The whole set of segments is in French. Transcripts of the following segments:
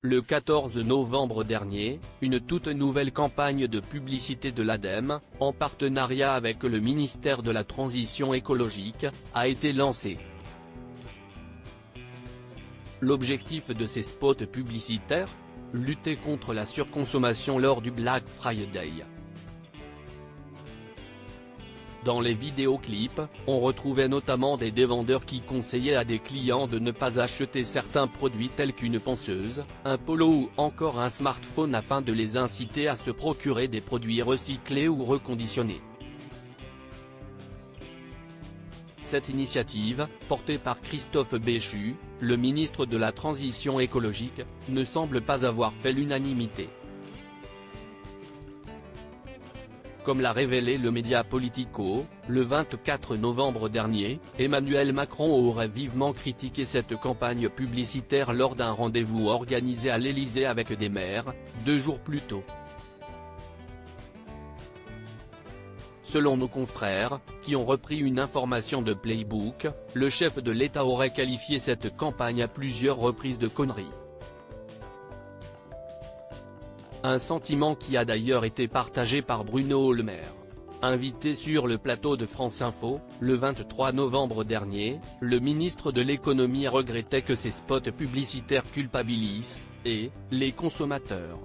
Le 14 novembre dernier, une toute nouvelle campagne de publicité de l'ADEME, en partenariat avec le ministère de la Transition écologique, a été lancée. L'objectif de ces spots publicitaires ? Lutter contre la surconsommation lors du Black Friday. Dans les vidéoclips, on retrouvait notamment des dévendeurs qui conseillaient à des clients de ne pas acheter certains produits tels qu'une ponceuse, un polo ou encore un smartphone afin de les inciter à se procurer des produits recyclés ou reconditionnés. Cette initiative, portée par Christophe Béchu, le ministre de la Transition écologique, ne semble pas avoir fait l'unanimité. Comme l'a révélé le média Politico, le 24 novembre dernier, Emmanuel Macron aurait vivement critiqué cette campagne publicitaire lors d'un rendez-vous organisé à l'Élysée avec des maires, 2 jours plus tôt. Selon nos confrères, qui ont repris une information de Playbook, le chef de l'État aurait qualifié cette campagne à plusieurs reprises de conneries. Un sentiment qui a d'ailleurs été partagé par Bruno Le Maire. Invité sur le plateau de France Info, le 23 novembre dernier, le ministre de l'économie regrettait que ces spots publicitaires culpabilisent, les consommateurs.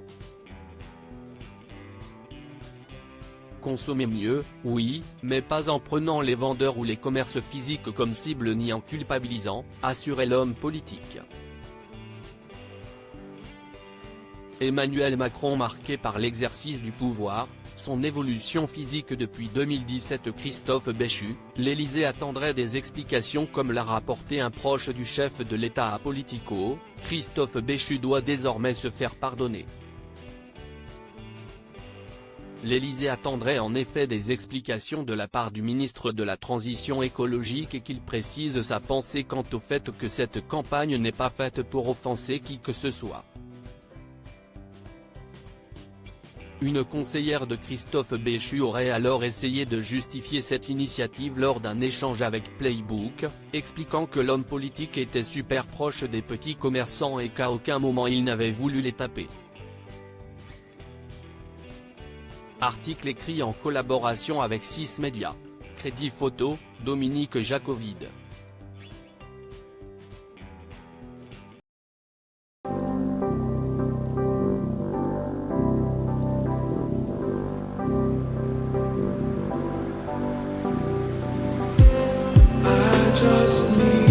Consommer mieux, oui, mais pas en prenant les vendeurs ou les commerces physiques comme cible ni en culpabilisant, assurait l'homme politique. Emmanuel Macron marqué par l'exercice du pouvoir, son évolution physique depuis 2017. Christophe Béchu, l'Élysée attendrait des explications comme l'a rapporté un proche du chef de l'État à Politico, Christophe Béchu doit désormais se faire pardonner. L'Élysée attendrait en effet des explications de la part du ministre de la Transition écologique et qu'il précise sa pensée quant au fait que cette campagne n'est pas faite pour offenser qui que ce soit. Une conseillère de Christophe Béchu aurait alors essayé de justifier cette initiative lors d'un échange avec Playbook, expliquant que l'homme politique était super proche des petits commerçants et qu'à aucun moment il n'avait voulu les taper. Article écrit en collaboration avec 6 médias. Crédit photo, Dominique Jacovide. Just need